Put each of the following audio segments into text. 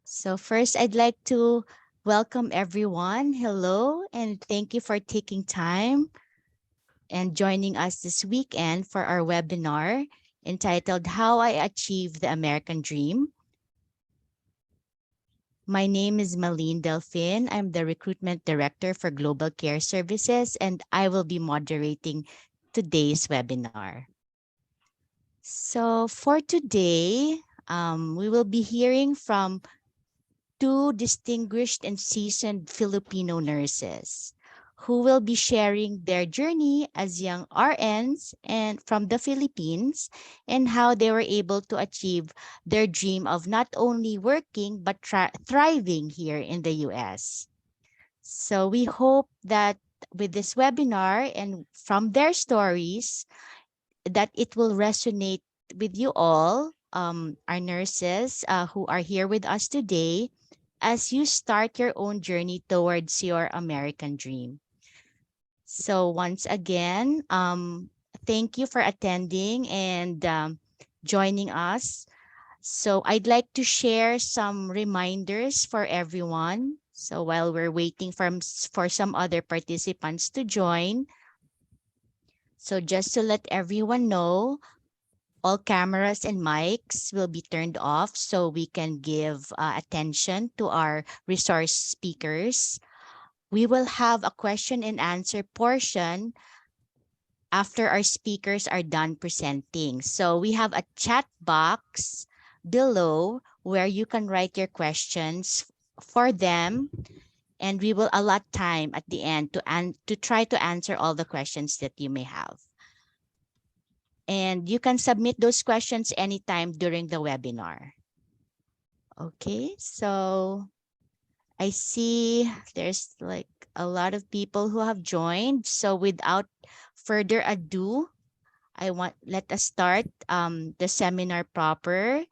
So first, I'd like to welcome everyone. Hello, and thank you for taking time and joining us this weekend for our webinar entitled How I Achieved the American Dream. My name is Malene Delphin. I'm the Recruitment Director for GlobalCare Services, and I will be moderating today's webinar. So for today, we will be hearing from two distinguished and seasoned Filipino nurses who will be sharing their journey as young RNs and from the Philippines and how they were able to achieve their dream of not only working but thriving here in the US. So we hope that with this webinar and from their stories that it will resonate with you all, our nurses who are here with us today, as you start your own journey towards your American dream. So once again, thank you for attending and joining us. So I'd like to share some reminders for everyone. So while we're waiting for some other participants to join, so just to let everyone know, all cameras and mics will be turned off so we can give attention to our resource speakers. We will have a question and answer portion after our speakers are done presenting. So we have a chat box below where you can write your questions for them, and we will allot time at the end to try to answer all the questions that you may have. And you can submit those questions anytime during the webinar. Okay, so I see there's like a lot of people who have joined. So without further ado, let us start the seminar proper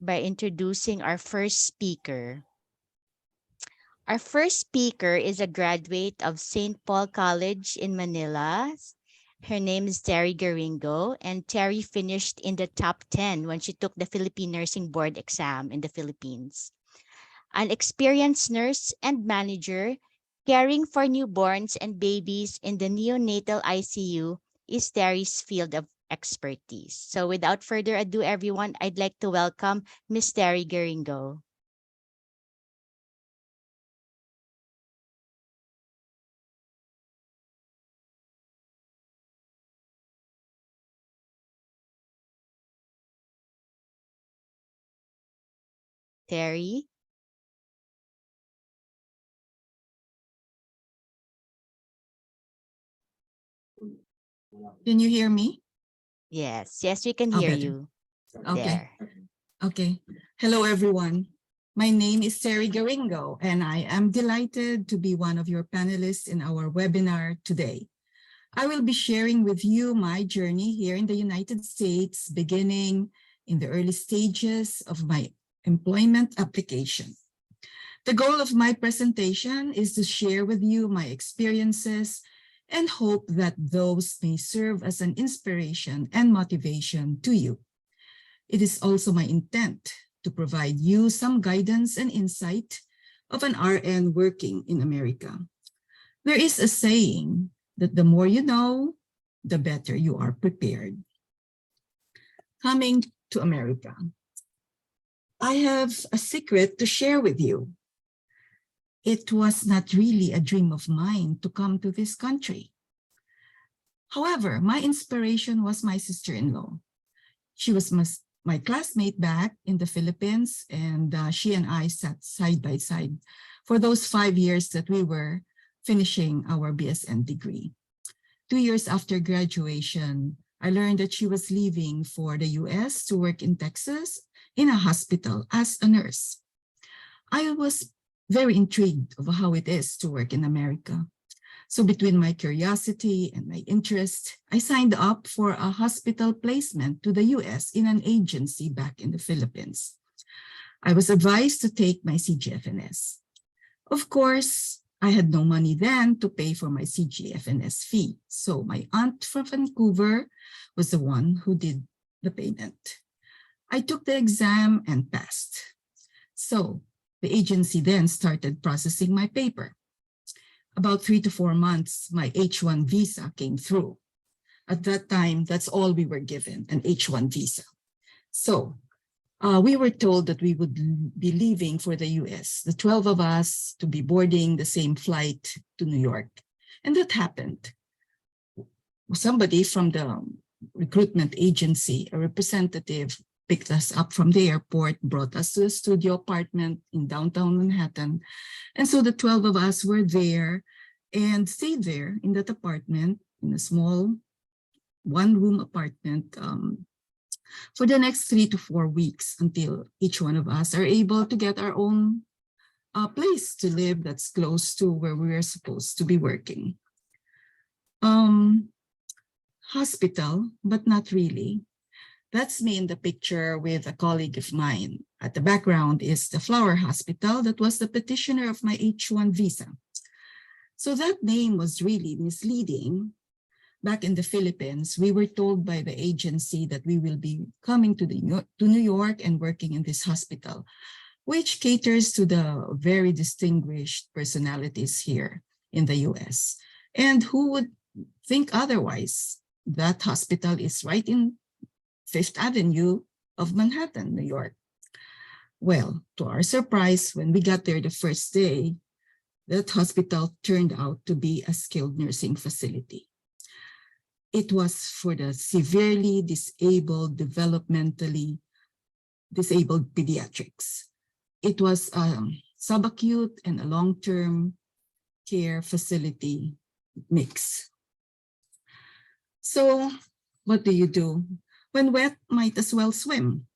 by introducing our first speaker. Our first speaker is a graduate of St. Paul College in Manila. Her name is Terrie Garingo, and Terrie finished in the top 10 when she took the Philippine Nursing Board exam in the Philippines. An experienced nurse and manager caring for newborns and babies in the Neonatal ICU is Terrie's field of expertise. So without further ado, everyone, I'd like to welcome Ms. Terrie Garingo. Terrie? Can you hear me? Yes, we can Oh, hear better. you. Okay. There. Okay. Hello, everyone. My name is Terrie Garingo, and I am delighted to be one of your panelists in our webinar today. I will be sharing with you my journey here in the United States, beginning in the early stages of my employment application. The goal of my presentation is to share with you my experiences and hope that those may serve as an inspiration and motivation to you. It is also my intent to provide you some guidance and insight of an RN working in America. There is a saying that the more you know, the better you are prepared. Coming to America, I have a secret to share with you. It was not really a dream of mine to come to this country. However, my inspiration was my sister-in-law. She was my classmate back in the Philippines, and she and I sat side by side for those 5 years that we were finishing our BSN degree. 2 years after graduation, I learned that she was leaving for the US to work in Texas in a hospital as a nurse. I was very intrigued of how it is to work in America. So between my curiosity and my interest, I signed up for a hospital placement to the US in an agency back in the Philippines. I was advised to take my CGFNS. Of course, I had no money then to pay for my CGFNS fee. So my aunt from Vancouver was the one who did the payment. I took the exam and passed. So the agency then started processing my paper. About 3 to 4 months, my H1 visa came through. At that time, that's all we were given, an H1 visa. So we were told that we would be leaving for the US, the 12 of us to be boarding the same flight to New York. And that happened. Somebody from the recruitment agency, a representative, picked us up from the airport, brought us to a studio apartment in downtown Manhattan. And so the 12 of us were there and stayed there in that apartment, in a small one-room apartment, for the next 3 to 4 weeks until each one of us are able to get our own place to live that's close to where we are supposed to be working. Hospital, but not really. That's me in the picture with a colleague of mine. At the background is the Flower Hospital that was the petitioner of my H1 visa. So that name was really misleading. Back in the Philippines, we were told by the agency that we will be coming to New York and working in this hospital, which caters to the very distinguished personalities here in the US. And who would think otherwise? That hospital is right in Fifth Avenue of Manhattan, New York. Well, to our surprise, when we got there the first day, that hospital turned out to be a skilled nursing facility. It was for the severely disabled, developmentally disabled pediatrics. It was a subacute and a long-term care facility mix. So what do you do? When wet, might as well swim.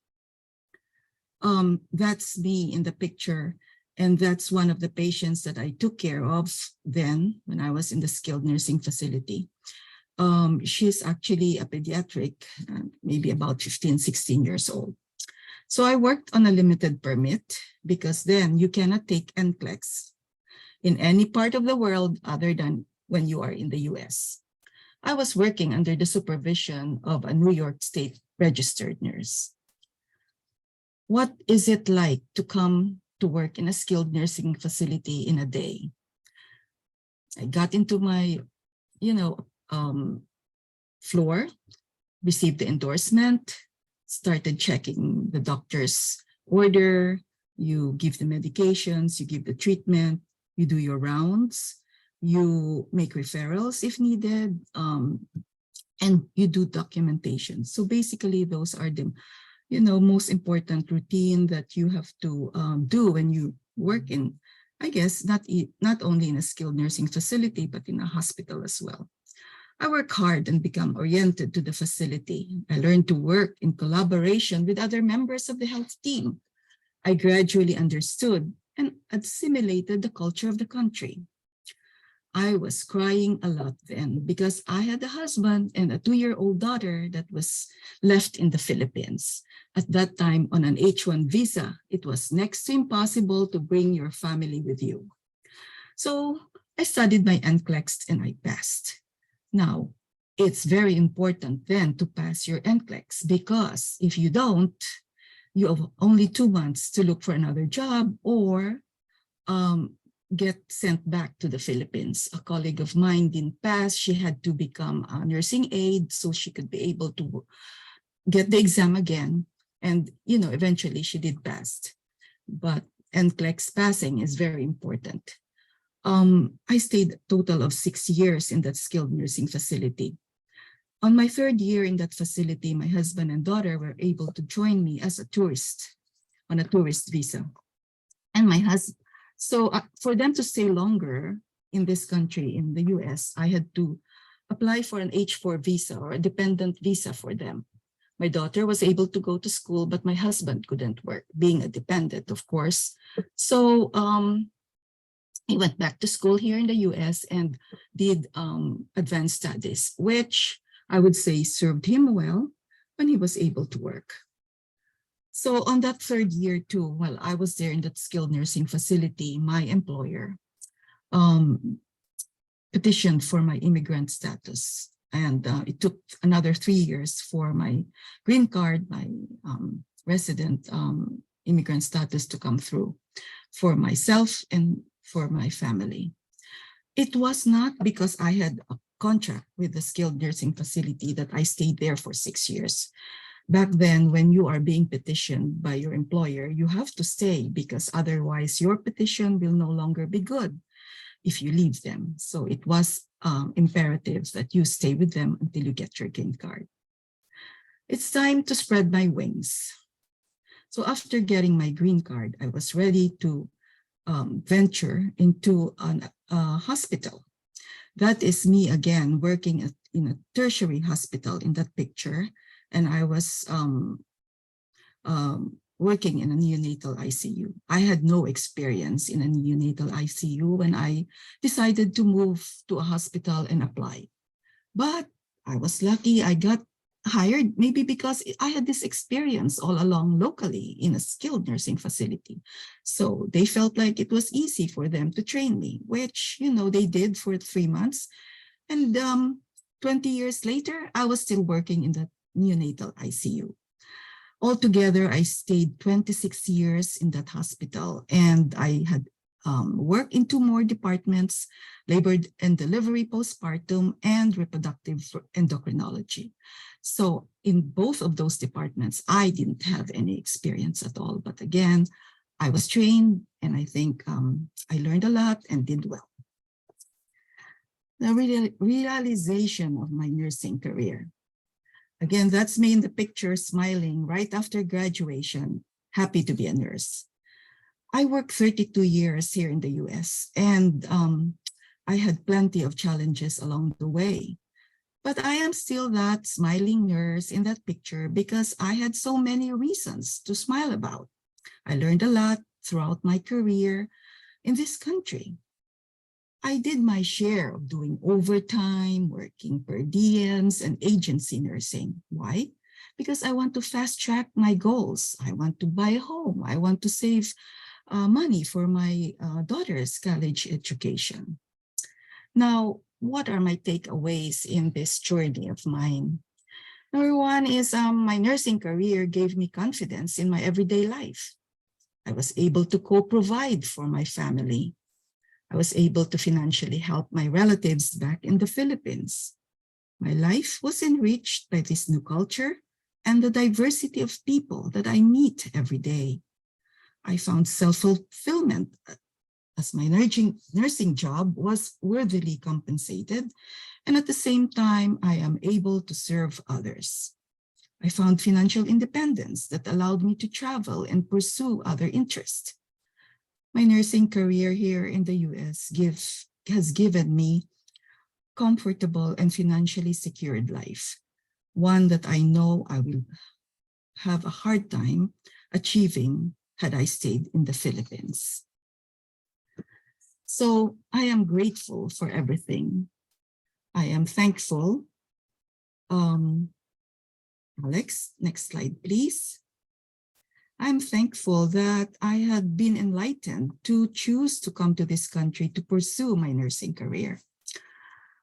That's me in the picture. And that's one of the patients that I took care of then when I was in the skilled nursing facility. She's actually a pediatric, maybe about 15, 16 years old. So I worked on a limited permit because then you cannot take NCLEX in any part of the world other than when you are in the US. I was working under the supervision of a New York State registered nurse. What is it like to come to work in a skilled nursing facility in a day? I got into my, floor, received the endorsement, started checking the doctor's order, you give the medications, you give the treatment, you do your rounds, you make referrals if needed, and you do documentation. So basically those are the most important routine that you have to do when you work in, I guess, not only in a skilled nursing facility, but in a hospital as well. I work hard and become oriented to the facility. I learned to work in collaboration with other members of the health team. I gradually understood and assimilated the culture of the country. I was crying a lot then because I had a husband and a 2-year-old daughter that was left in the Philippines. At that time, on an H1 visa, it was next to impossible to bring your family with you. So I studied my NCLEX and I passed. Now, it's very important then to pass your NCLEX because if you don't, you have only 2 months to look for another job or get sent back to the Philippines. A colleague of mine didn't pass. She had to become a nursing aide so she could be able to get the exam again. And, eventually she did pass. But NCLEX passing is very important. I stayed a total of 6 years in that skilled nursing facility. On my 3rd year in that facility, my husband and daughter were able to join me as a tourist on a tourist visa. And my husband, so for them to stay longer in this country, in the US, I had to apply for an H4 visa or a dependent visa for them. My daughter was able to go to school, but my husband couldn't work, being a dependent, of course. So he went back to school here in the US and did advanced studies, which I would say served him well when he was able to work. So on that 3rd year too, while I was there in that skilled nursing facility, my employer petitioned for my immigrant status. And it took another 3 years for my green card, my resident immigrant status to come through for myself and for my family. It was not because I had a contract with the skilled nursing facility that I stayed there for 6 years. Back then, when you are being petitioned by your employer, you have to stay because otherwise your petition will no longer be good if you leave them. So it was imperative that you stay with them until you get your green card. It's time to spread my wings. So after getting my green card, I was ready to venture into a hospital. That is me again working in a tertiary hospital in that picture. And I was working in a neonatal ICU. I had no experience in a neonatal ICU when I decided to move to a hospital and apply. But I was lucky I got hired, maybe because I had this experience all along locally in a skilled nursing facility. So they felt like it was easy for them to train me, which, you know, they did for 3 months. And 20 years later, I was still working in the neonatal ICU. Altogether, I stayed 26 years in that hospital, and I had worked in 2 more departments, labor and delivery, postpartum, and reproductive endocrinology. So in both of those departments, I didn't have any experience at all. But again, I was trained, and I think I learned a lot and did well. The realization of my nursing career. Again, that's me in the picture smiling right after graduation, happy to be a nurse. I worked 32 years here in the US, and I had plenty of challenges along the way. But I am still that smiling nurse in that picture because I had so many reasons to smile about. I learned a lot throughout my career in this country. I did my share of doing overtime, working per diems, and agency nursing. Why? Because I want to fast track my goals. I want to buy a home. I want to save money for my daughter's college education. Now, what are my takeaways in this journey of mine? Number one is my nursing career gave me confidence in my everyday life. I was able to co-provide for my family. I was able to financially help my relatives back in the Philippines. My life was enriched by this new culture and the diversity of people that I meet every day. I found self-fulfillment as my nursing job was worthily compensated, and at the same time, I am able to serve others. I found financial independence that allowed me to travel and pursue other interests. My nursing career here in the US has given me comfortable and financially secured life, one that I know I will have a hard time achieving had I stayed in the Philippines. So I am grateful for everything. I am thankful. Alex, next slide, please. I'm thankful that I had been enlightened to choose to come to this country to pursue my nursing career.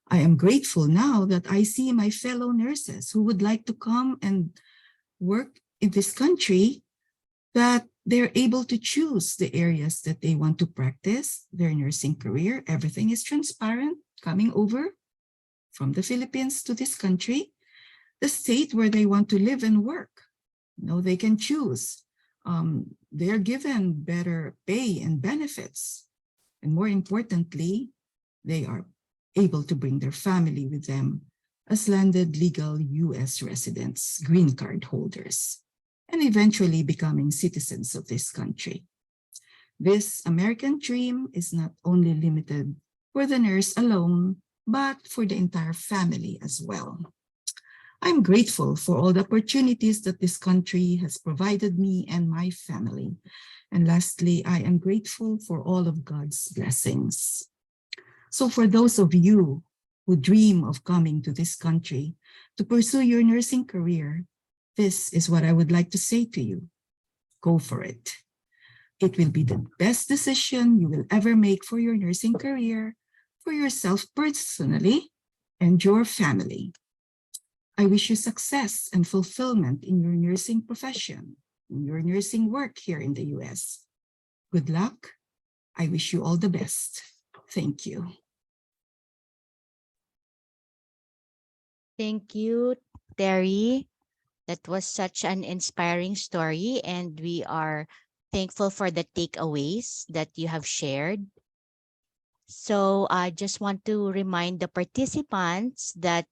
I am grateful now that I see my fellow nurses who would like to come and work in this country, that they're able to choose the areas that they want to practice their nursing career. Everything is transparent coming over from the Philippines to this country, the state where they want to live and work. You know, they can choose. They're given better pay and benefits. And more importantly, they are able to bring their family with them as landed legal US residents, green card holders, and eventually becoming citizens of this country. This American dream is not only limited for the nurse alone, but for the entire family as well. I'm grateful for all the opportunities that this country has provided me and my family. And lastly, I am grateful for all of God's blessings. So for those of you who dream of coming to this country to pursue your nursing career, this is what I would like to say to you. Go for it. It will be the best decision you will ever make for your nursing career, for yourself personally, and your family. I wish you success and fulfillment in your nursing profession. in your nursing work here in the US. Good luck. I wish you all the best. Thank you. Thank you, Terrie. That was such an inspiring story, and we are thankful for the takeaways that you have shared. So I just want to remind the participants that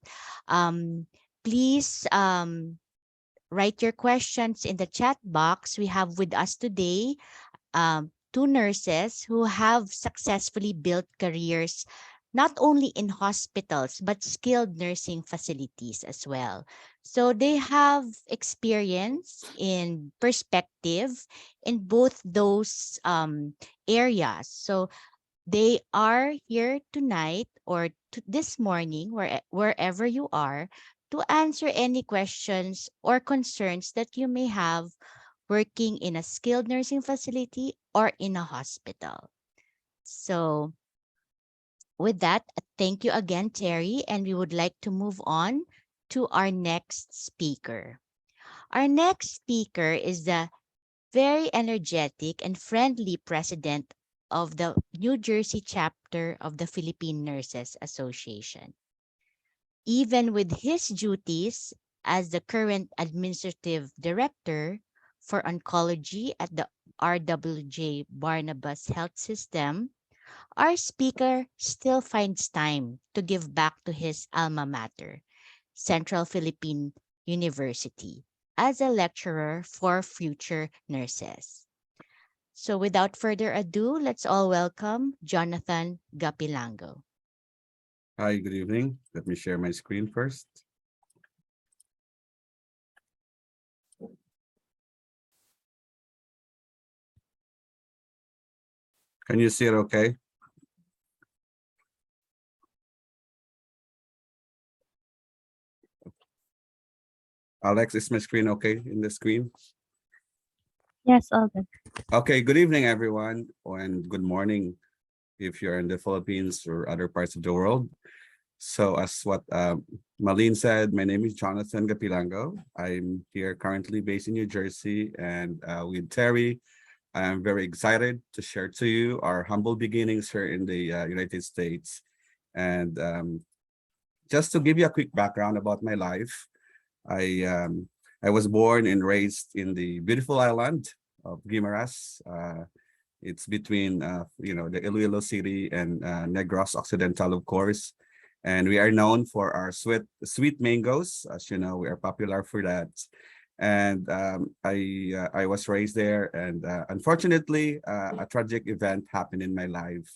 um, please write your questions in the chat box. We have with us today two nurses who have successfully built careers not only in hospitals but skilled nursing facilities as well. So they have experience in perspective in both those areas. So they are here tonight or this morning, wherever you are, to answer any questions or concerns that you may have working in a skilled nursing facility or in a hospital. So, with that, thank you again, Terrie, and we would like to move on to our next speaker. Our next speaker is the very energetic and friendly president of the New Jersey chapter of the Philippine Nurses Association. Even with his duties as the current administrative director for oncology at the RWJ Barnabas Health System, our speaker still finds time to give back to his alma mater, Central Philippine University, as a lecturer for future nurses. So without further ado, let's all welcome Jonathan Gapilango. Hi, good evening. Let me share my screen first. Can you see it okay? Alex, is my screen okay in the screen? Yes, all good. Okay, good evening, everyone, and good morning if you're in the Philippines or other parts of the world. So as what Malene said, my name is Jonathan Gapilango. I'm here currently based in New Jersey, and with Terrie, I am very excited to share to you our humble beginnings here in the United States. And just to give you a quick background about my life, I um, I was born and raised in the beautiful island of Guimaras. It's between the Iloilo City and Negros Occidental, of course. And we are known for our sweet mangoes. As you know, we are popular for that. And I was raised there, and unfortunately, a tragic event happened in my life.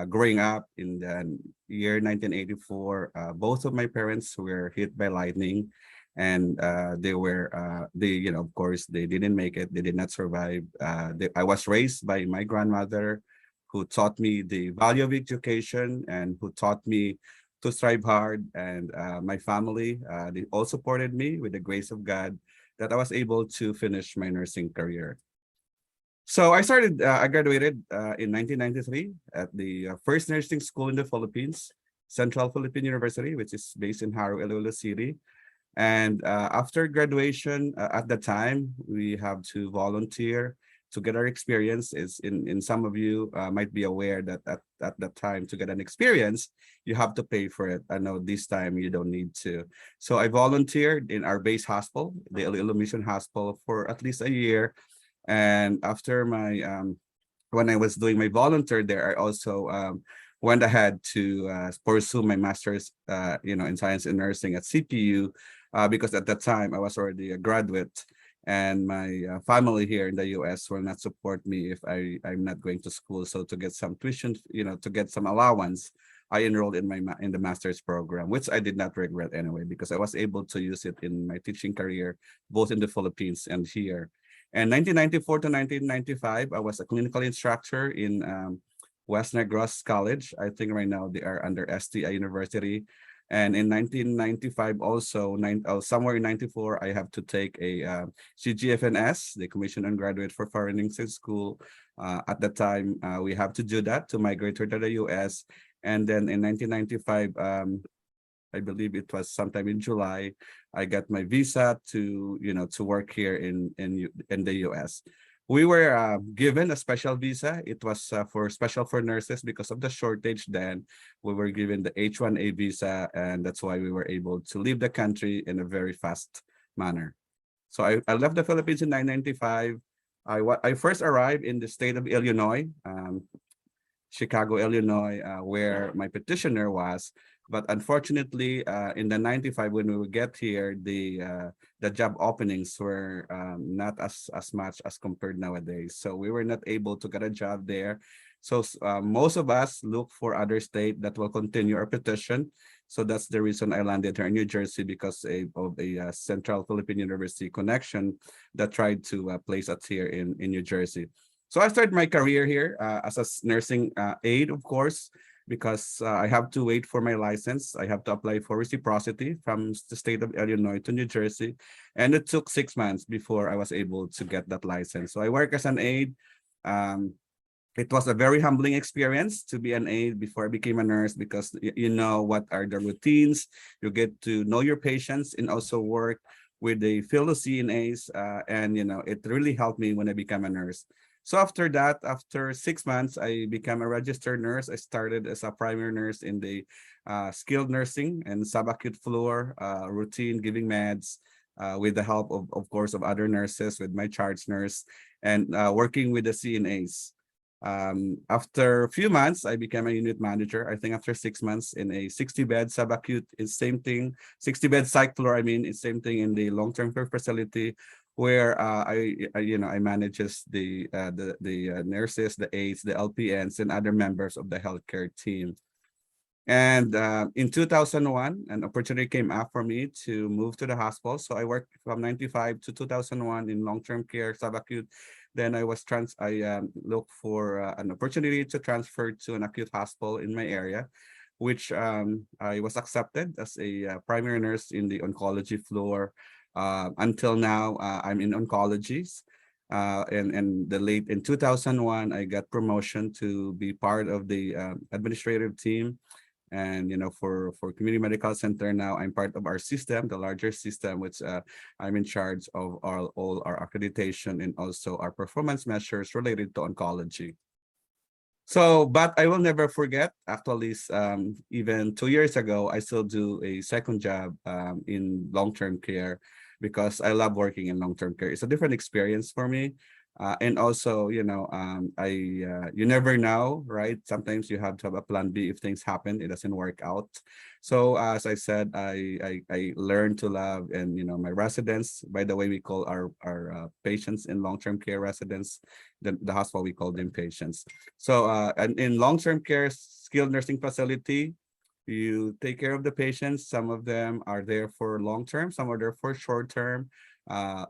Growing up in the year 1984, both of my parents were hit by lightning, and of course, they didn't make it. They did not survive. I was raised by my grandmother, who taught me the value of education and who taught me to strive hard. And my family, they all supported me with the grace of God that I was able to finish my nursing career. So I graduated in 1993 at the first nursing school in the Philippines, Central Philippine University, which is based in Haro, Iloilo City. And after graduation, at the time, we have to volunteer to get our experience. Is in some of you might be aware that at that time, to get an experience, you have to pay for it. I know this time you don't need to. So I volunteered in our base hospital, the Iloilo Mission Hospital, for at least a year. And after my when I was doing my volunteer there, I also went ahead to pursue my master's, in science and nursing at CPU, because at that time I was already a graduate, and my family here in the US will not support me if I'm not going to school. So to get some tuition, to get some allowance, I enrolled in in the master's program, which I did not regret anyway, because I was able to use it in my teaching career, both in the Philippines and here. And 1994 to 1995, I was a clinical instructor in West Negros College. I think right now they are under STI University. And in 1995 also, somewhere in 94, I have to take a CGFNS, the Commission on Graduate for Foreign Nursing School. At the time, we have to do that to migrate to the US. And then in 1995, I believe it was sometime in July, I got my visa to, to work here in the US. We were given a special visa. It was for special for nurses because of the shortage then. We were given the H-1A visa, and that's why we were able to leave the country in a very fast manner. So I left the Philippines in 1995. I first arrived in the state of Illinois, Chicago, Illinois, where my petitioner was. But unfortunately, in the 95, when we would get here, the job openings were not as much as compared nowadays. So we were not able to get a job there. So most of us look for other state that will continue our petition. So that's the reason I landed here in New Jersey, because of a Central Philippine University connection that tried to place us here in New Jersey. So I started my career here as a nursing aide, of course, because I have to wait for my license. I have to apply for reciprocity from the state of Illinois to New Jersey. And it took 6 months before I was able to get that license. So I work as an aide. It was a very humbling experience to be an aide before I became a nurse, because you know what are the routines. You get to know your patients and also work with the fellow CNAs. And, it really helped me when I became a nurse. So after that, after 6 months, I became a registered nurse. I started as a primary nurse in the skilled nursing and subacute floor routine, giving meds with the help of course, of other nurses, with my charge nurse, and working with the CNAs. After a few months, I became a unit manager. I think after 6 months in a 60-bed subacute, is same thing. 60-bed psych floor, I mean, is same thing in the long-term care facility, where I manages the nurses, the aides, the LPNs, and other members of the healthcare team. And in 2001, an opportunity came up for me to move to the hospital. So I worked from 95 to 2001 in long-term care subacute. Then I looked for an opportunity to transfer to an acute hospital in my area, which I was accepted as a primary nurse in the oncology floor. Until now, I'm in oncology. And in 2001, I got promotion to be part of the administrative team. And for community medical center now, I'm part of our system, the larger system, which I'm in charge of all our accreditation and also our performance measures related to oncology. So, but I will never forget, actually, even 2 years ago, I still do a second job in long-term care, because I love working in long-term care. It's a different experience for me. And also, you never know, right? Sometimes you have to have a plan B if things happen, it doesn't work out. So as I said, I learned to love, and my residents. By the way, we call our patients in long-term care residents. The hospital, we call them patients. So and in long-term care skilled nursing facility, you take care of the patients. Some of them are there for long-term, some are there for short-term.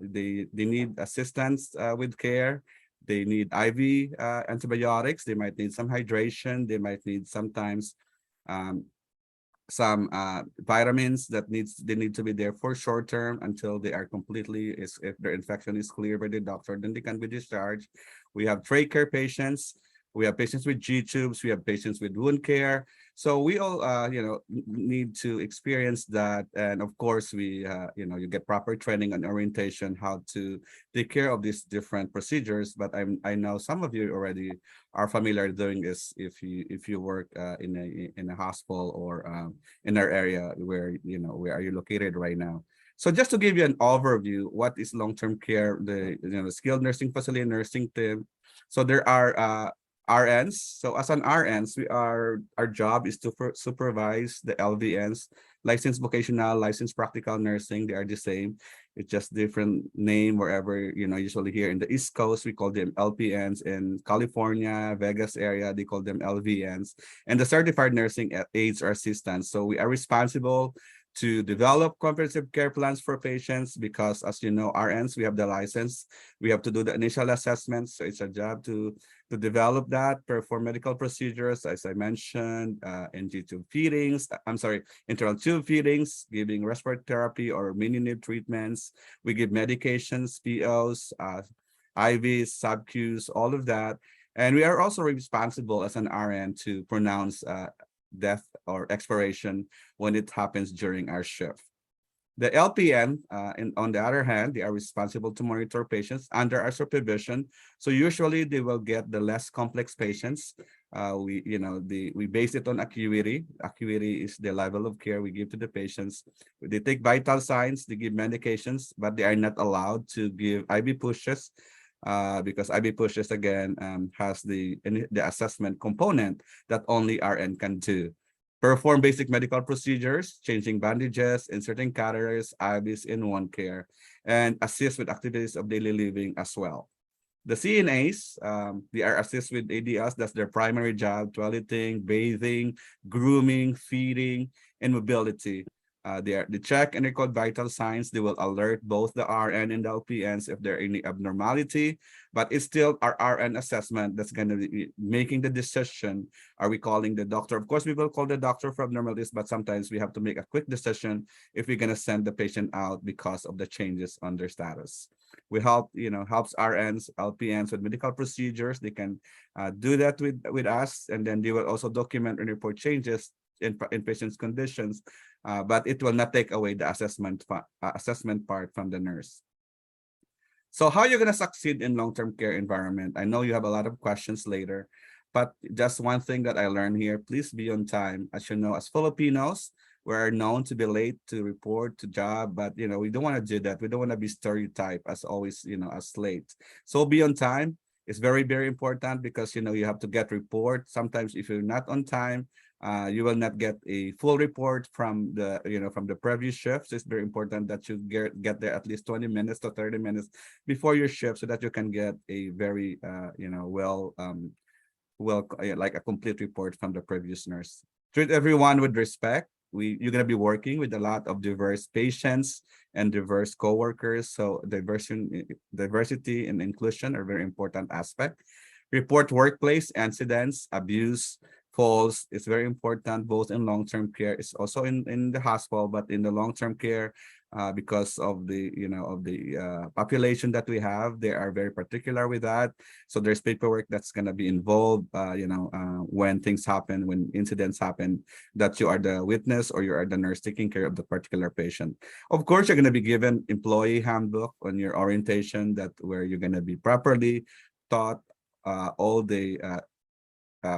They need assistance with care. They need IV antibiotics. They might need some hydration. They might need sometimes some vitamins they need to be there for short term until they are completely, if their infection is clear by the doctor, then they can be discharged. We have trach care patients. We have patients with G tubes. We have patients with wound care. So we all, need to experience that. And of course, we, you get proper training and orientation how to take care of these different procedures. But I know some of you already are familiar doing this if you work in a hospital or in our area where are you located right now. So just to give you an overview, what is long-term care, the skilled nursing facility nursing team. So there are RNs. So as an RNs, our job is to supervise the LVNs, licensed vocational, licensed practical nursing. They are the same. It's just different name wherever, usually here in the East Coast, we call them LPNs. In California, Vegas area, they call them LVNs. And the certified nursing aides or assistants. So we are responsible to develop comprehensive care plans for patients, because as you know, RNs, we have the license. We have to do the initial assessments. So it's a job to develop that, perform medical procedures, as I mentioned, NG tube feedings, enteral tube feedings, giving respiratory therapy or mini-nib treatments. We give medications, POs, IVs, sub-Qs, all of that. And we are also responsible as an RN to pronounce death or expiration when it happens during our shift. The LPN, on the other hand, they are responsible to monitor patients under our supervision. So usually they will get the less complex patients. We base it on acuity. Acuity is the level of care we give to the patients. They take vital signs, they give medications, but they are not allowed to give IV pushes because IV pushes again has the assessment component that only RN can do. Perform basic medical procedures, changing bandages, inserting catheters, IVs in wound care, and assist with activities of daily living as well. The CNAs, they are assist with ADLs. That's their primary job: toileting, bathing, grooming, feeding, and mobility. They check and record vital signs. They will alert both the RN and the LPNs if there are any abnormality, but it's still our RN assessment that's going to be making the decision. Are we calling the doctor? Of course, we will call the doctor for abnormalities, but sometimes we have to make a quick decision if we're going to send the patient out because of the changes on their status. We helps RNs, LPNs with medical procedures. They can do that with us, and then they will also document and report changes in patients' conditions, but it will not take away the assessment part from the nurse. So how are you going to succeed in long-term care environment? I know you have a lot of questions later, but just one thing that I learned here: please be on time. As you know, as Filipinos, we're known to be late to report to job, but we don't want to do that. We don't want to be stereotyped as always, as late. So be on time. It's very, very important because you have to get report. Sometimes if you're not on time, you will not get a full report from the previous shifts. It's very important that you get there at least 20 minutes to 30 minutes before your shift so that you can get a very like a complete report from the previous nurse. Treat everyone with respect. You're going to be working with a lot of diverse patients and diverse coworkers. So diversity and inclusion are very important aspect. Report workplace incidents, abuse, falls. It's very important both in long-term care. It's also in the hospital, but in the long-term care, because of the population that we have, they are very particular with that. So there's paperwork that's going to be involved, when things happen, when incidents happen, that you are the witness or you are the nurse taking care of the particular patient. Of course, you're going to be given employee handbook on your orientation, that where you're going to be properly taught all the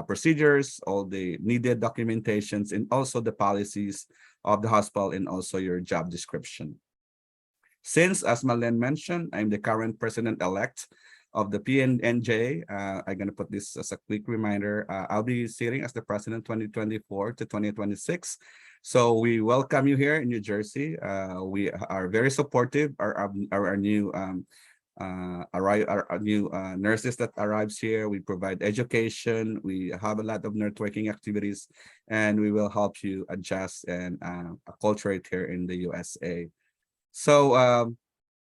procedures, all the needed documentations, and also the policies of the hospital, and also your job description. Since, as Marlene mentioned, I'm the current president-elect of the PNANJ, I'm going to put this as a quick reminder. I'll be sitting as the president 2024 to 2026. So we welcome you here in New Jersey. We are very supportive. Our new nurses that arrives here. We provide education. We have a lot of networking activities, and we will help you adjust and acculturate here in the USA. So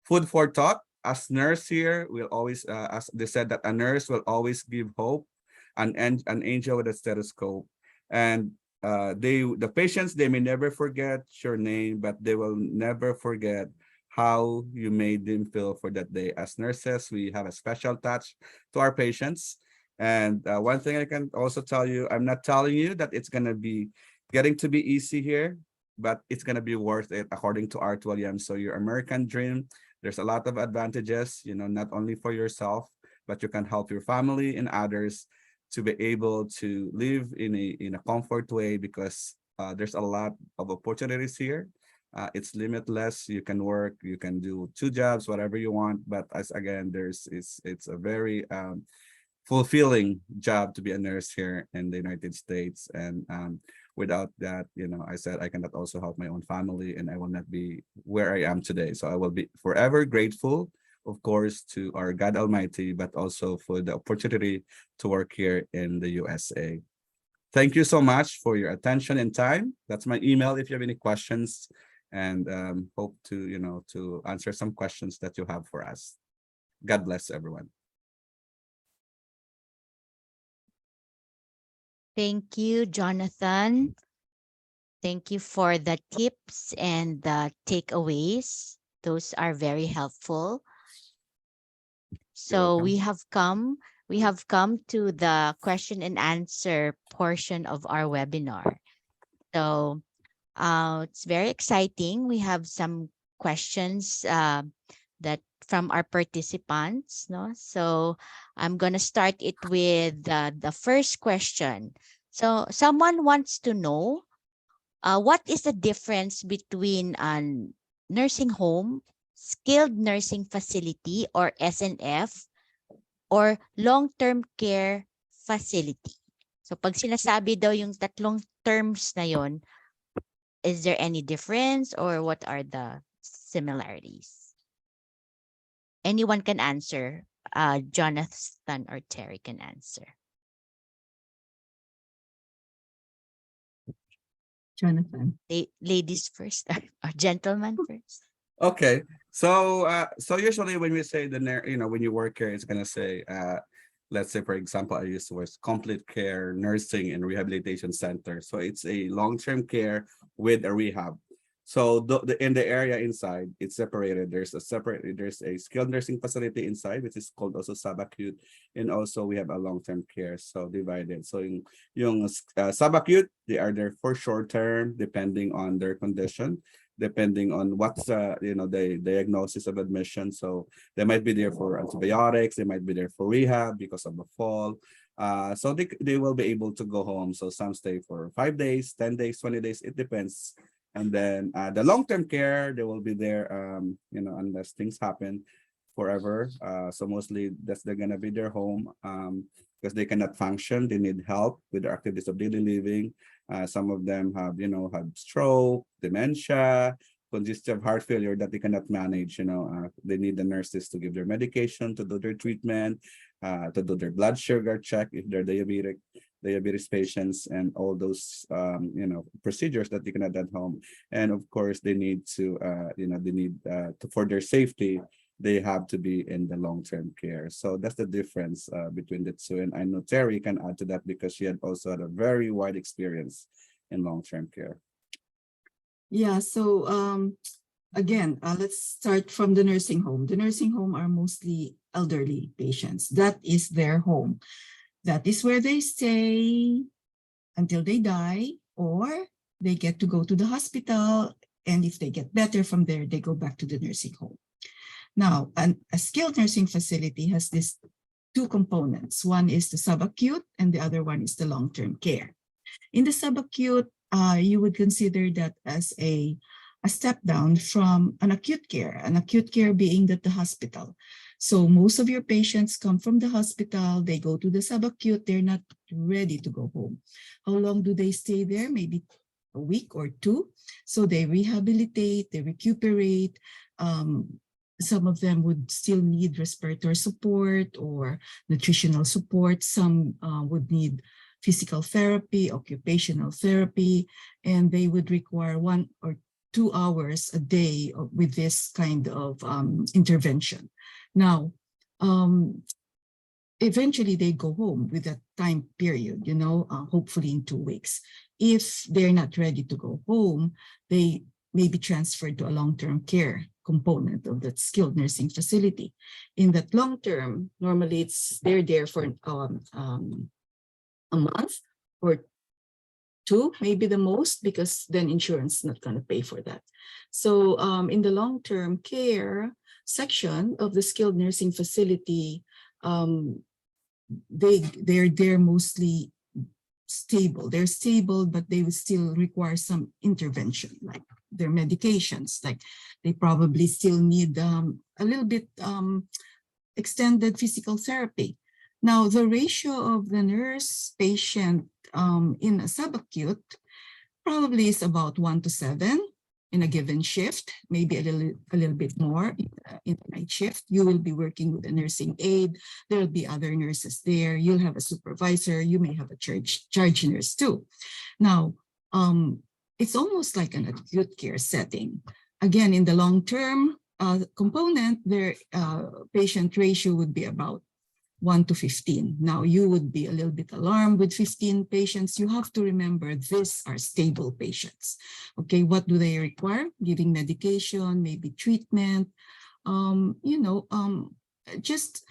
food for thought. As nurse here, we'll always, as they said, that a nurse will always give hope, an angel with a stethoscope. And the patients, they may never forget your name, but they will never forget how you made them feel for that day. As nurses, we have a special touch to our patients. And one thing I can also tell you, I'm not telling you that it's going to be getting to be easy here, but it's going to be worth it according to Art Williams. So your American dream, there's a lot of advantages, not only for yourself, but you can help your family and others to be able to live in a comfort way, because there's a lot of opportunities here. It's limitless. You can work, you can do 2 jobs, whatever you want. But as again, it's a very fulfilling job to be a nurse here in the United States. And without that, I said I cannot also help my own family, and I will not be where I am today. So I will be forever grateful, of course, to our God Almighty, but also for the opportunity to work here in the USA. Thank you so much for your attention and time. That's my email if you have any questions, and hope to answer some questions that you have for us. God bless everyone. Thank you, Jonathan. Thank you for the tips and the takeaways. Those are very helpful. You're So welcome. we have come we have come to the question and answer portion of our webinar. So it's very exciting. We have some questions that from our participants. No? So I'm going to start it with the first question. So someone wants to know what is the difference between a nursing home, skilled nursing facility or SNF, or long-term care facility? So pag sinasabi daw yung tatlong terms na yon, is there any difference or what are the similarities? Anyone can answer. Jonathan or Terry can answer. Jonathan. Ladies first or gentlemen first? Okay. So usually when we say when you work here, it's gonna say let's say for example, I used to work complete care nursing and rehabilitation center. So it's a long-term care with a rehab. So in the area inside, it's separated. There's a skilled nursing facility inside, which is called also subacute, and also we have a long-term care. So divided. So yung subacute, they are there for short term, depending on their condition, depending on what's the diagnosis of admission. So they might be there for antibiotics, they might be there for rehab because of a fall. So they will be able to go home. So some stay for 5 days, 10 days, 20 days, it depends. And then the long-term care, they will be there, unless things happen forever. So mostly they're gonna be their home because they cannot function. They need help with their activities of daily living. Some of them have stroke, dementia, congestive heart failure that they cannot manage. They need the nurses to give their medication, to do their treatment, to do their blood sugar check if they're diabetes patients, and all those procedures that they cannot at home. And of course they need to for their safety, they have to be in the long-term care. So that's the difference between the two. And I know Terry can add to that because she had also had a very wide experience in long-term care. Yeah, so again, let's start from the nursing home. The nursing home are mostly elderly patients. That is their home. That is where they stay until they die, or they get to go to the hospital. And if they get better from there, they go back to the nursing home. Now, a skilled nursing facility has these two components. One is the subacute and the other one is the long-term care. In the subacute, you would consider that as a step down from an acute care being that the hospital. So most of your patients come from the hospital, they go to the subacute, they're not ready to go home. How long do they stay there? Maybe a week or two. So they rehabilitate, they recuperate. Some of them would still need respiratory support or nutritional support. Some would need physical therapy, occupational therapy, and they would require 1 or 2 hours a day with this kind of intervention. Now, eventually they go home with a time period, hopefully in 2 weeks. If they're not ready to go home, they may be transferred to a long-term care component of that skilled nursing facility. In that long term, normally they're there for a month or 2, maybe the most, because then insurance is not going to pay for that. So in the long-term care section of the skilled nursing facility, they're mostly stable. They're stable, but they would still require some intervention, like their medications. Like they probably still need a little bit extended physical therapy. Now, the ratio of the nurse-patient in a subacute probably is about 1 to 7 in a given shift, maybe a little bit more in the night shift. You will be working with a nursing aide. There will be other nurses there. You'll have a supervisor. You may have a charge nurse too. Now, it's almost like an acute care setting. Again, in the long-term component, their patient ratio would be about 1 to 15. Now, you would be a little bit alarmed with 15 patients. You have to remember these are stable patients. Okay, what do they require? Giving medication, maybe treatment. just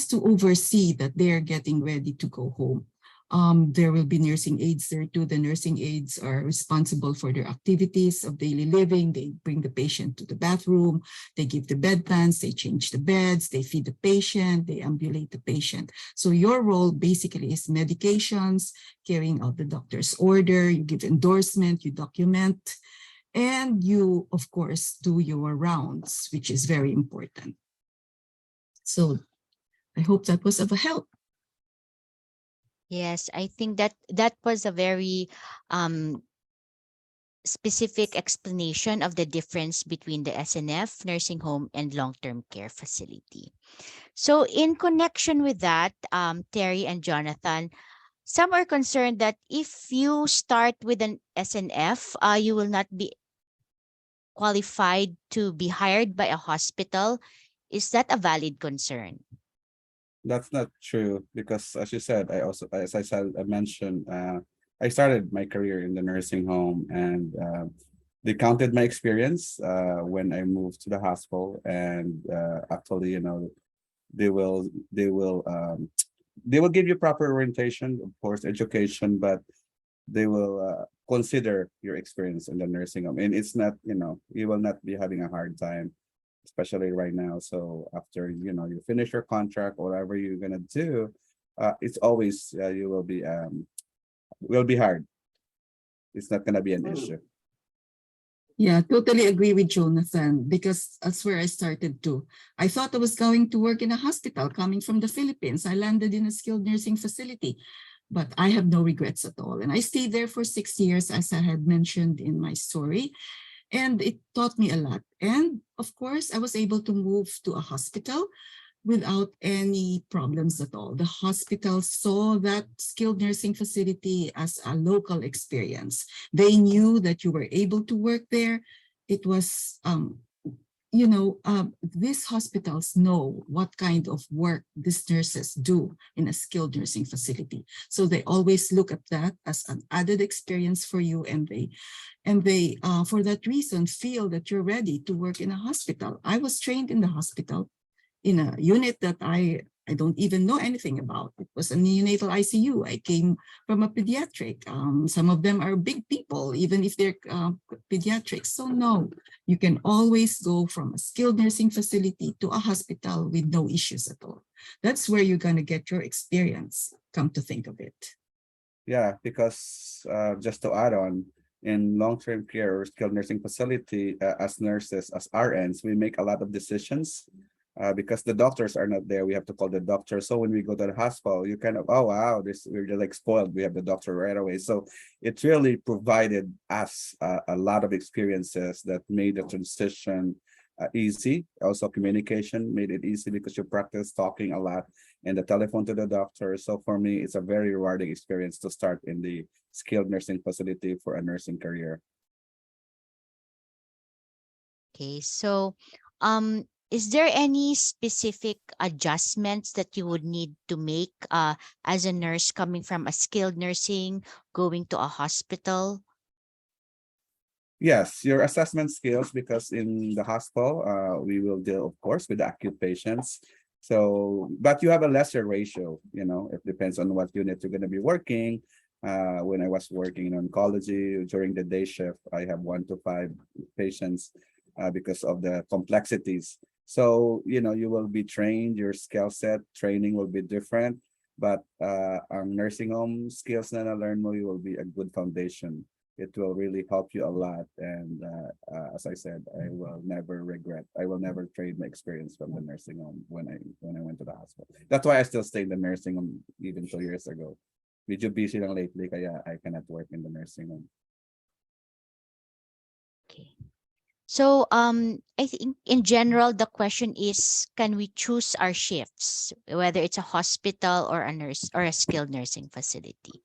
to oversee that they're getting ready to go home. There will be nursing aides there too. The nursing aides are responsible for their activities of daily living. They bring the patient to the bathroom, they give the bedpans, they change the beds, they feed the patient, they ambulate the patient. So your role basically is medications, carrying out the doctor's order, you give endorsement, you document, and you, of course, do your rounds, which is very important. So I hope that was of a help. Yes, I think that was a very specific explanation of the difference between the SNF, nursing home, and long-term care facility. So in connection with that, Terry and Jonathan, some are concerned that if you start with an SNF, you will not be qualified to be hired by a hospital. Is that a valid concern? That's not true because, as you said, as I said, I mentioned, I started my career in the nursing home, and they counted my experience when I moved to the hospital, and actually, they will give you proper orientation, of course, education, but they will consider your experience in the nursing home, and it's not, you will not be having a hard time, especially right now. So after you finish your contract, whatever you're gonna do, it's always you will be hard. It's not gonna be an issue. Yeah, totally agree with Jonathan, because that's where I started too. I thought I was going to work in a hospital coming from the Philippines. I landed in a skilled nursing facility, but I have no regrets at all. And I stayed there for 6 years, as I had mentioned in my story. And it taught me a lot. And of course, I was able to move to a hospital without any problems at all. The hospital saw that skilled nursing facility as a local experience. They knew that you were able to work there. It was, these hospitals know what kind of work these nurses do in a skilled nursing facility. So they always look at that as an added experience for you, and they for that reason feel that you're ready to work in a hospital. I was trained in the hospital in a unit that I don't even know anything about. It was a neonatal ICU. I came from a pediatric. Some of them are big people, even if they're pediatrics. So no, you can always go from a skilled nursing facility to a hospital with no issues at all. That's where you're going to get your experience, come to think of it. Yeah, because just to add on, in long-term care or skilled nursing facility, as nurses, as RNs, we make a lot of decisions. Because the doctors are not there, we have to call the doctor. So when we go to the hospital, you kind of, oh wow, we're just like spoiled. We have the doctor right away. So it really provided us a lot of experiences that made the transition easy. Also, communication made it easy because you practice talking a lot and the telephone to the doctor. So for me, it's a very rewarding experience to start in the skilled nursing facility for a nursing career. Okay, so is there any specific adjustments that you would need to make as a nurse coming from a skilled nursing, going to a hospital? Yes, your assessment skills, because in the hospital, we will deal, of course, with the acute patients. So, but you have a lesser ratio, it depends on what unit you're going to be working. When I was working in oncology during the day shift, I have 1 to 5 patients because of the complexities. So, you will be trained, your skill set training will be different, but our nursing home skills that I learned will be a good foundation. It will really help you a lot. And as I said, I will never regret. I will never trade my experience from the nursing home when I went to the hospital. That's why I still stay in the nursing home even 2 years ago. Medyo busy lang lately, kaya I cannot work in the nursing home. Okay. So I think in general, the question is, can we choose our shifts, whether it's a hospital or a nurse or a skilled nursing facility?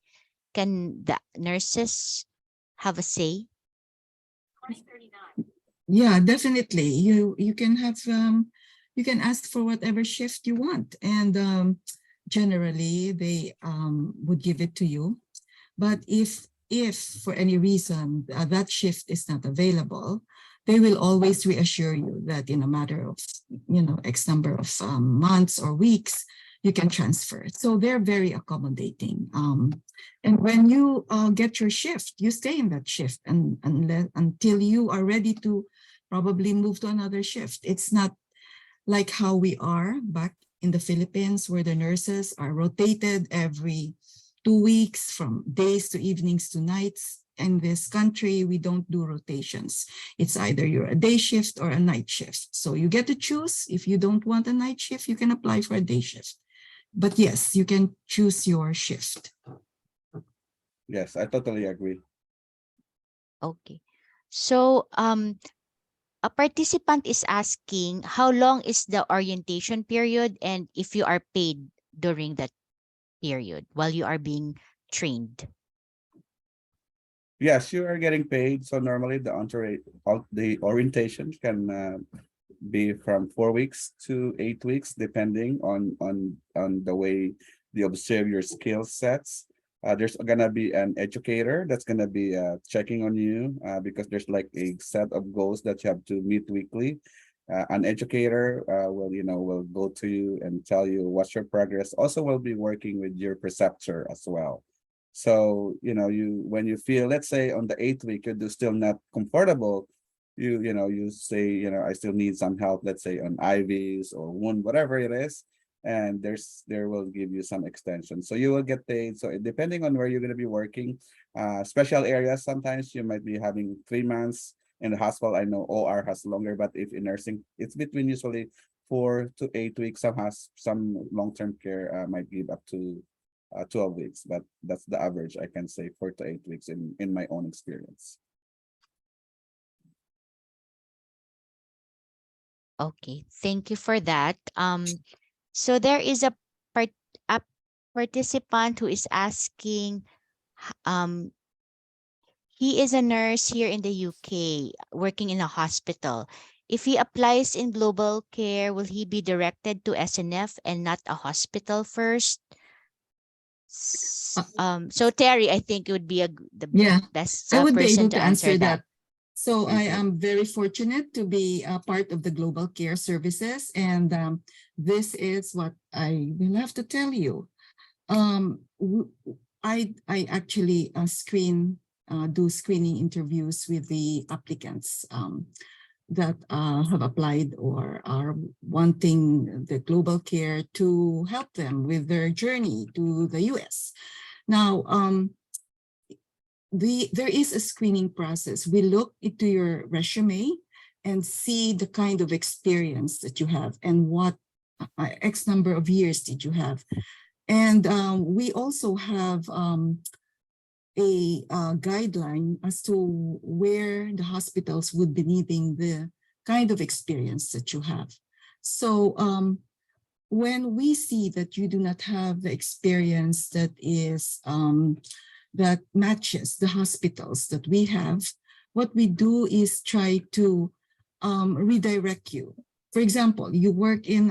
Can the nurses have a say? Yeah, definitely. You can have you can ask for whatever shift you want, and generally they would give it to you. But if for any reason that shift is not available, they will always reassure you that in a matter of, X number of months or weeks, you can transfer. So they're very accommodating. And when you get your shift, you stay in that shift until you are ready to probably move to another shift. It's not like how we are back in the Philippines, where the nurses are rotated every 2 weeks from days to evenings to nights. In this country, we don't do rotations. It's either you're a day shift or a night shift. So you get to choose. If you don't want a night shift, you can apply for a day shift. But yes, you can choose your shift. Yes, I totally agree. Okay. So a participant is asking how long is the orientation period and if you are paid during that period while you are being trained. Yes, you are getting paid. So normally the orientation can be from 4 weeks to 8 weeks, depending on the way you observe your skill sets. There's gonna be an educator that's gonna be checking on you because there's like a set of goals that you have to meet weekly. An educator will go to you and tell you what's your progress. Also, will be working with your preceptor as well. So when you feel, let's say on the 8th week you're still not comfortable, you say I still need some help, let's say on IVs or wound, whatever it is, and there will give you some extension, so you will get paid. So depending on where you're going to be working, special areas, sometimes you might be having 3 months in the hospital. I know OR has longer, but if in nursing, it's between usually 4 to 8 weeks. Some long-term care might give up to 12 weeks, but that's the average. I can say 4 to 8 weeks in my own experience. Okay, thank you for that. So there is a participant who is asking, he is a nurse here in the UK working in a hospital. If he applies in GlobalCare, will he be directed to SNF and not a hospital first? So Terrie, I think it would be the Yeah, best I would be person able to to answer answer that. that. So I Okay. am very fortunate to be a part of the GlobalCare services, and this is what I will have to tell you. I actually do screening interviews with the applicants that have applied or are wanting the GlobalCare to help them with their journey to the US. Now, there is a screening process. We look into your resume and see the kind of experience that you have and what X number of years did you have. And we also have a guideline as to where the hospitals would be needing the kind of experience that you have. So when we see that you do not have the experience that is that matches the hospitals that we have, what we do is try to redirect you. For example, you work in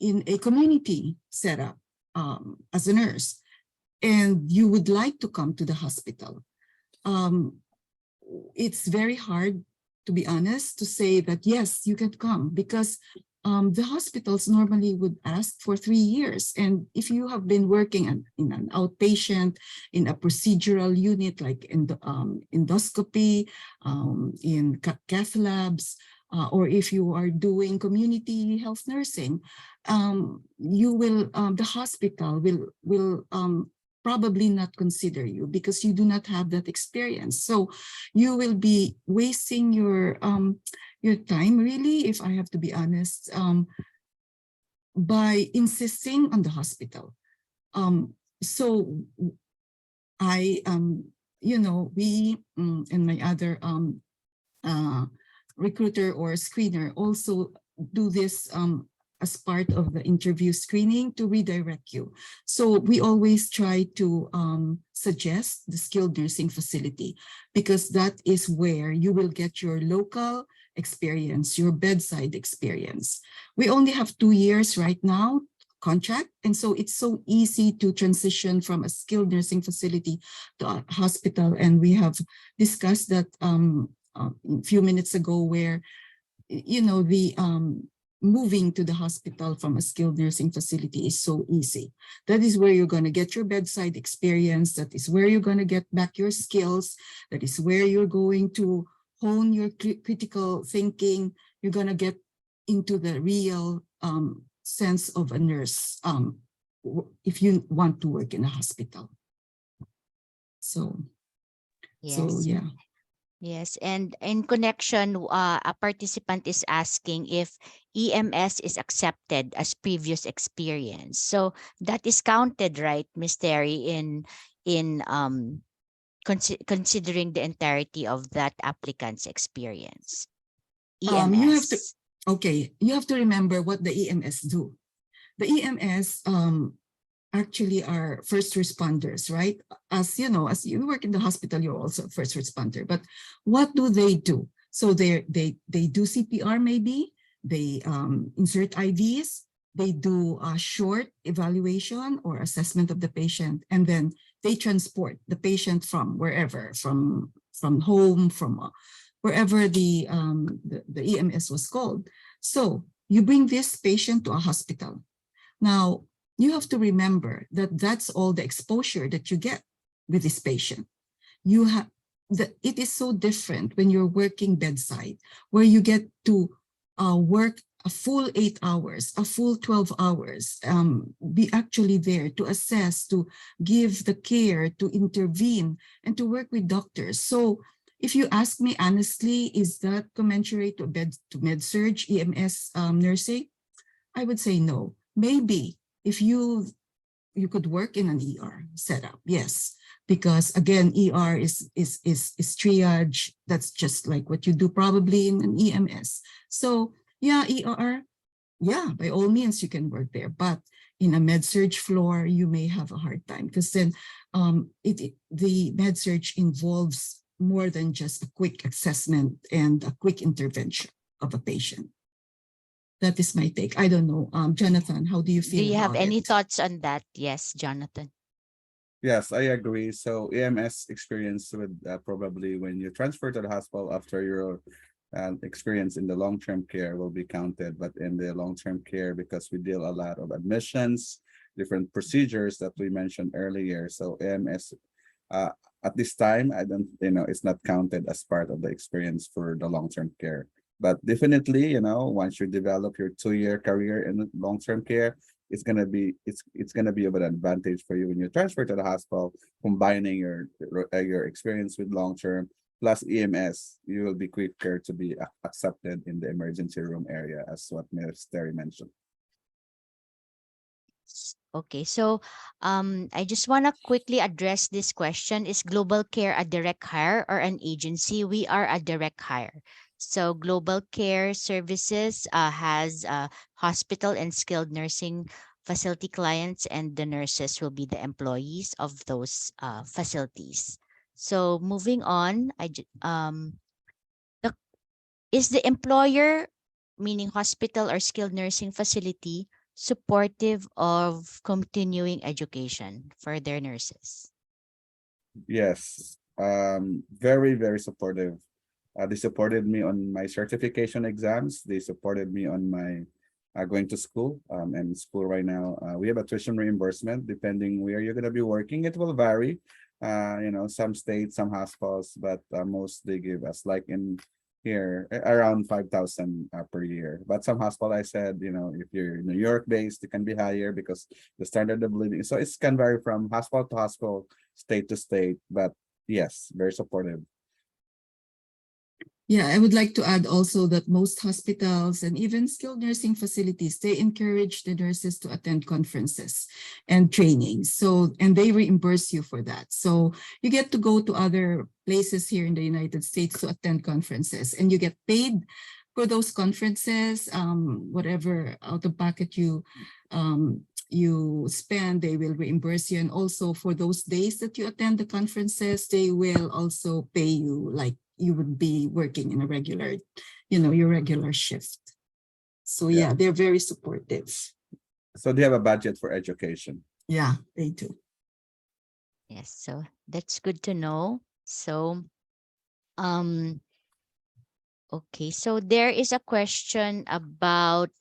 a community setup as a nurse, and you would like to come to the hospital. It's very hard, to be honest, to say that, yes, you can come, because the hospitals normally would ask for 3 years. And if you have been working in an outpatient, in a procedural unit like in the endoscopy, in cath labs, or if you are doing community health nursing, the hospital will probably not consider you because you do not have that experience. So you will be wasting your time, really, if I have to be honest, by insisting on the hospital. So I, we and my other recruiter or screener also do this as part of the interview screening to redirect you. So we always try to suggest the skilled nursing facility, because that is where you will get your local experience, your bedside experience. We only have 2 years right now contract, and so it's so easy to transition from a skilled nursing facility to a hospital. And we have discussed that a few minutes ago, where, you know, the moving to the hospital from a skilled nursing facility is so easy. That is where you're going to get your bedside experience. That is where you're going to get back your skills. That is where you're going to hone your critical thinking. You're going to get into the real sense of a nurse if you want to work in a hospital. So Yes. yeah. Yes, and in connection, a participant is asking if EMS is accepted as previous experience. So that is counted, right, Ms. Terry, in considering the entirety of that applicant's experience. You have to EMS. you have to remember what the EMS do. The EMS actually are first responders, right? As you know, as you work in the hospital, you're also a first responder. But what do? So they do CPR, maybe they insert IVs, they do a short evaluation or assessment of the patient, and then they transport the patient from wherever, from home, from wherever the EMS was called. So you bring this patient to a hospital. Now, you have to remember that that's all the exposure that you get with this patient. It is so different when you're working bedside, where you get to work a full 8 hours, a full 12 hours, be actually there to assess, to give the care, to intervene, and to work with doctors. So if you ask me honestly, is that commensurate to med-surg EMS nursing? I would say no. Maybe if you could work in an ER setup, yes, because again, ER is triage. That's just like what you do probably in an EMS. So yeah, ER, yeah, by all means you can work there, but in a med-surg floor, you may have a hard time, because then the med-surg involves more than just a quick assessment and a quick intervention of a patient. That is my take. I don't know. Jonathan, how do you feel Do you have about any it? thoughts on that? Yes, Jonathan. Yes, I agree. So EMS experience would probably, when you transfer to the hospital after your experience in the long-term care, will be counted. But in the long-term care, because we deal a lot of admissions, different procedures that we mentioned earlier. So EMS at this time, I don't, it's not counted as part of the experience for the long-term care. But definitely, once you develop your 2-year career in long-term care, it's gonna be of an advantage for you when you transfer to the hospital, combining your experience with long-term plus EMS. You will be quicker to be accepted in the emergency room area, as what Ms. Terry mentioned. Okay, so I just want to quickly address this question. Is GlobalCare a direct hire or an agency? We are a direct hire. So GlobalCare Services has hospital and skilled nursing facility clients, and the nurses will be the employees of those facilities. So moving on, is the employer, meaning hospital or skilled nursing facility, supportive of continuing education for their nurses? Yes, very, very supportive. They supported me on my certification exams. They supported me on my going to school. And school right now, we have a tuition reimbursement depending where you're going to be working. It will vary, some states, some hospitals, but most they give us, like in here, around 5,000 per year. But some hospital, I said, if you're New York based, it can be higher because the standard of living. So it can vary from hospital to hospital, state to state. But yes, very supportive. Yeah, I would like to add also that most hospitals and even skilled nursing facilities, they encourage the nurses to attend conferences and trainings. So, and they reimburse you for that. So you get to go to other places here in the United States to attend conferences, and you get paid for those conferences. Whatever out of pocket you spend, they will reimburse you. And also for those days that you attend the conferences, they will also pay you like you would be working in a regular, your regular shift. So yeah, they're very supportive. So they have a budget for education. Yeah, they do. Yes, so that's good to know. So Okay, so there is a question about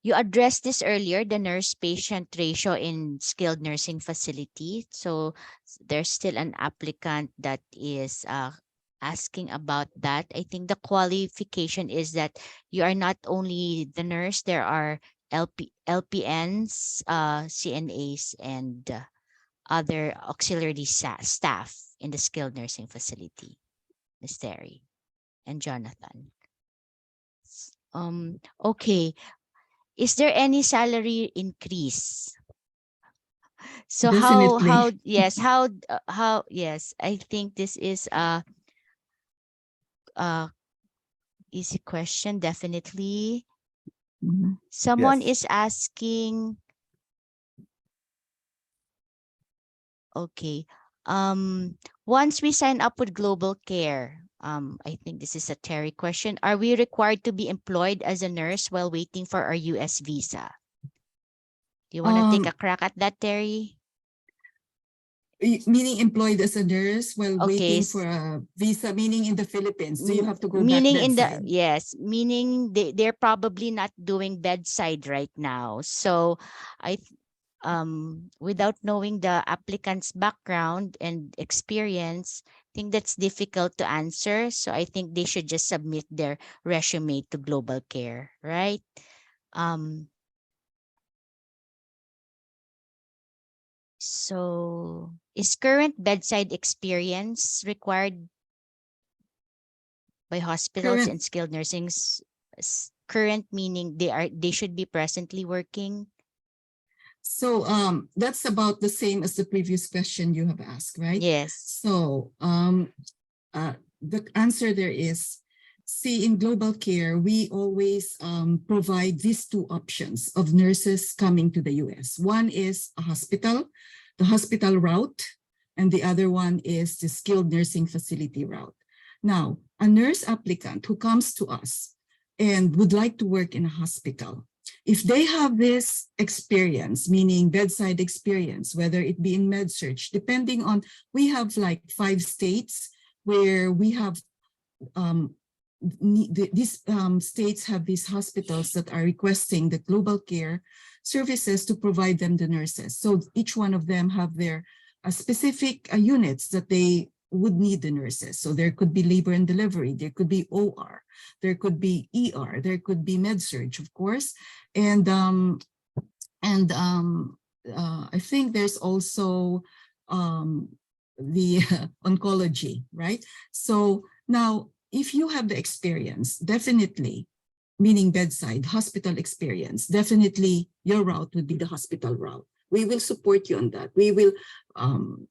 you addressed this earlier, the nurse-patient ratio in skilled nursing facility. So there's still an applicant that is asking about that. I think the qualification is that you are not only the nurse, there are LPNs, CNAs, and other auxiliary staff in the skilled nursing facility, Ms. Terry and Jonathan. Okay. Is there any salary increase? So Definitely. how yes, I think this is a easy question, definitely. Mhm. Someone Yes. is asking, okay. Once we sign up with GlobalCare, I think this is a Terry question. Are we required to be employed as a nurse while waiting for our US visa? Do you want to take Um, a crack at that, Terry? Meaning employed as a nurse while Okay. waiting for a visa, meaning in the Philippines. Do you have to go back Meaning in the bedside? yes, meaning they're probably not doing bedside right now. So I without knowing the applicant's background and experience, I think that's difficult to answer. So I think they should just submit their resume to GlobalCare, right? Um so is current bedside experience required by hospitals Current. and skilled nursing current meaning they should be presently working. So that's about the same as the previous question you have asked, right? Yes. So the answer there is, see, in GlobalCare, we always provide these two options of nurses coming to the US. One is a hospital, the hospital route, and the other one is the skilled nursing facility route. Now, a nurse applicant who comes to us and would like to work in a hospital, if they have this experience, meaning bedside experience, whether it be in med-surg, depending on, we have like 5 states where we have these states have these hospitals that are requesting the GlobalCare services to provide them the nurses. So each one of them have their specific units that they would need the nurses. So there could be labor and delivery, there could be OR, there could be ER, there could be med-surg, of course, and I think there's also the oncology, right? So now, if you have the experience, definitely, meaning bedside, hospital experience, definitely your route would be the hospital route. We will support you on that. We will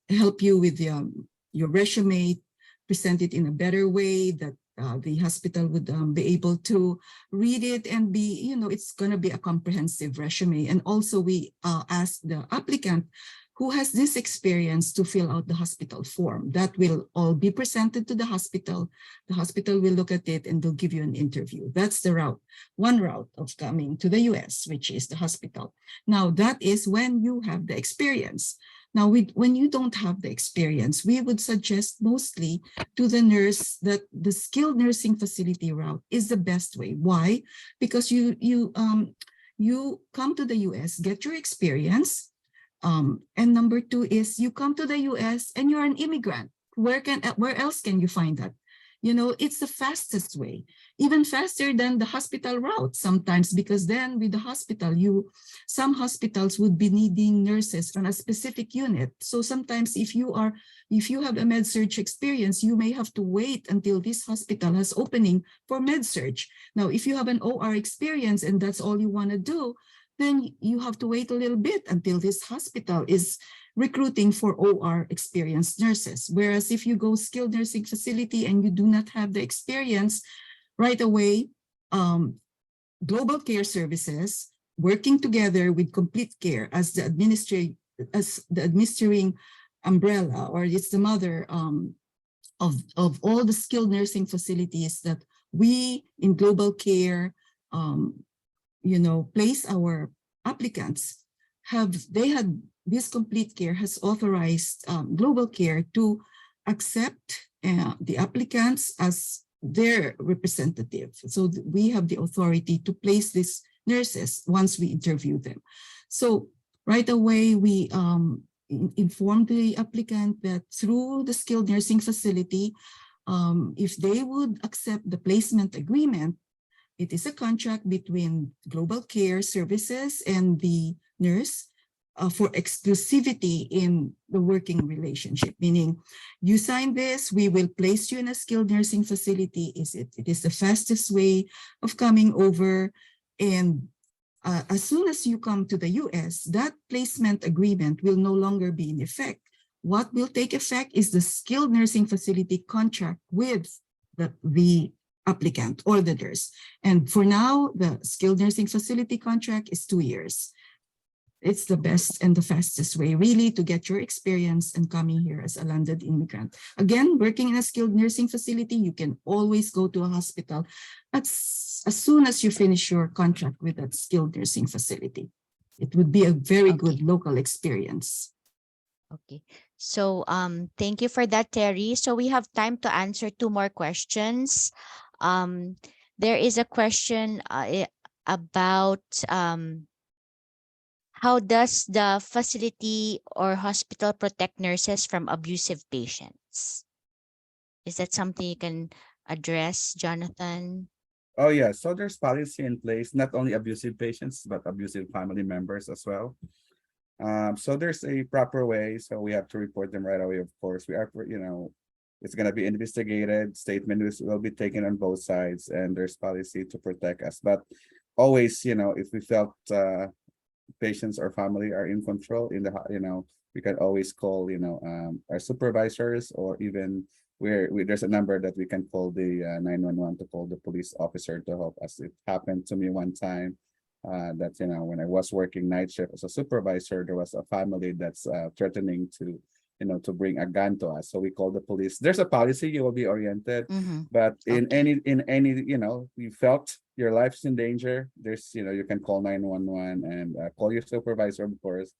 help you with your resume, present it in a better way that the hospital would be able to read it and be, it's going to be a comprehensive resume. And also we ask the applicant who has this experience to fill out the hospital form. That will all be presented to the hospital. The hospital will look at it and they'll give you an interview. That's the route, one route of coming to the US, which is the hospital. Now, that is when you have the experience. Now, when you don't have the experience, we would suggest mostly to the nurse that the skilled nursing facility route is the best way. Why? Because you come to the US, get your experience, and number 2 is you come to the US and you're an immigrant. Where else can you find that? It's the fastest way, even faster than the hospital route sometimes, because then with the hospital, some hospitals would be needing nurses from a specific unit. So sometimes if you have a med-surg experience, you may have to wait until this hospital has opening for med-surg. Now, if you have an OR experience and that's all you want to do, then you have to wait a little bit until this hospital is recruiting for OR experienced nurses. Whereas if you go skilled nursing facility and you do not have the experience, right away, GlobalCare services working together with Complete Care as the administering umbrella, or it's the mother of all the skilled nursing facilities that we in GlobalCare place our applicants. This Complete Care has authorized GlobalCare to accept the applicants as their representative. So we have the authority to place these nurses once we interview them. So right away, we informed the applicant that through the skilled nursing facility, if they would accept the placement agreement, it is a contract between GlobalCare services and the nurse for exclusivity in the working relationship, meaning you sign this, we will place you in a skilled nursing facility. It is the fastest way of coming over. And as soon as you come to the US, that placement agreement will no longer be in effect. What will take effect is the skilled nursing facility contract with the applicant or the nurse. And for now, the skilled nursing facility contract is 2 years. It's the best and the fastest way really to get your experience and coming here as a landed immigrant. Again, working in a skilled nursing facility, you can always go to a hospital as soon as you finish your contract with that skilled nursing facility. It would be a very good local experience. Okay. So thank you for that, Terrie. So we have time to answer 2 more questions. There is a question about how does the facility or hospital protect nurses from abusive patients? Is that something you can address, Jonathan? Oh yeah, so there's policy in place, not only abusive patients, but abusive family members as well. So there's a proper way. So we have to report them right away. Of course, we are, it's going to be investigated. Statement will be taken on both sides, and there's policy to protect us. But always, if we felt patients or family are in control we can always call, our supervisors, or even there's a number that we can call the 911 to call the police officer to help us. It happened to me one time. That when I was working night shift as a supervisor, there was a family that's threatening to bring a gun to us. So we call the police. There's a policy, you will be oriented, but in any you felt your life's in danger, there's you can call 911 and call your supervisor, of course,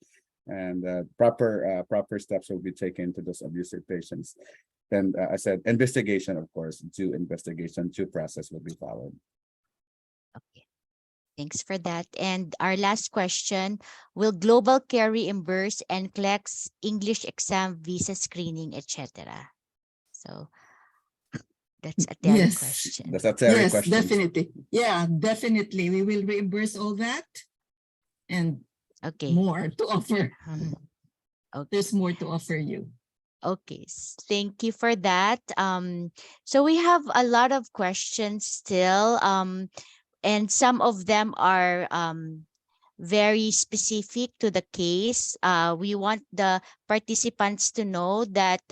and proper steps will be taken to those abusive patients. Then I said investigation, of course, due process will be followed. Okay. Thanks for that. And our last question, will GlobalCare reimburse and collect English exam, visa screening, etc.? So that's a Terrie question. That's a Terrie question. Yes, definitely. Yeah, definitely. We will reimburse all that and more to offer. There's more to offer you. Okay, thank you for that. So we have a lot of questions still. And some of them are very specific to the case. We want the participants to know that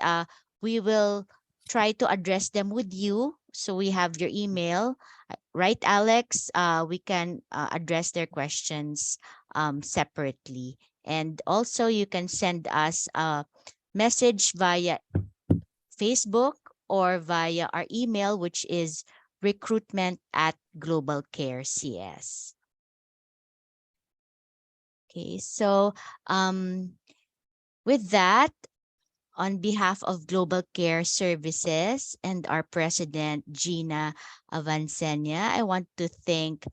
we will try to address them with you. So we have your email, right, Alex? We can address their questions separately. And also you can send us a message via Facebook or via our email, which is recruitment@GlobalCare.cs. Okay, so with that, on behalf of GlobalCare Services and our president, Gina Avancenia, I want to thank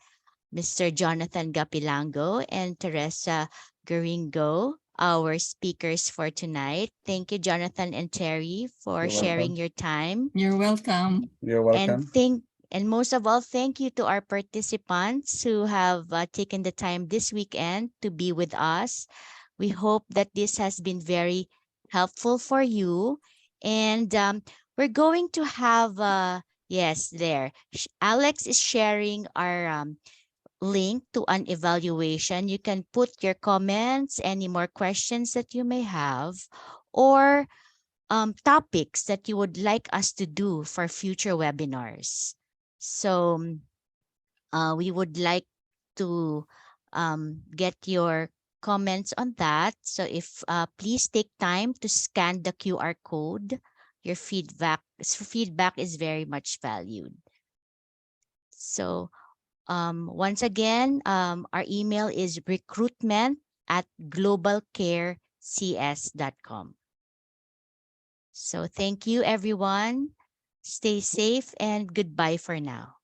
Mr. Jonathan Gapilango and Teresa Garingo, our speakers for tonight. Thank you, Jonathan and Terrie, for sharing your time. You're welcome. You're welcome. And most of all, thank you to our participants who have taken the time this weekend to be with us. We hope that this has been very helpful for you. And we're going to have, Alex is sharing our link to an evaluation. You can put your comments, any more questions that you may have, or topics that you would like us to do for future webinars. So we would like to get your comments on that. So if please take time to scan the QR code. Your feedback is very much valued. So once again, our email is recruitment@globalcarecs.com. So thank you, everyone. Stay safe and goodbye for now.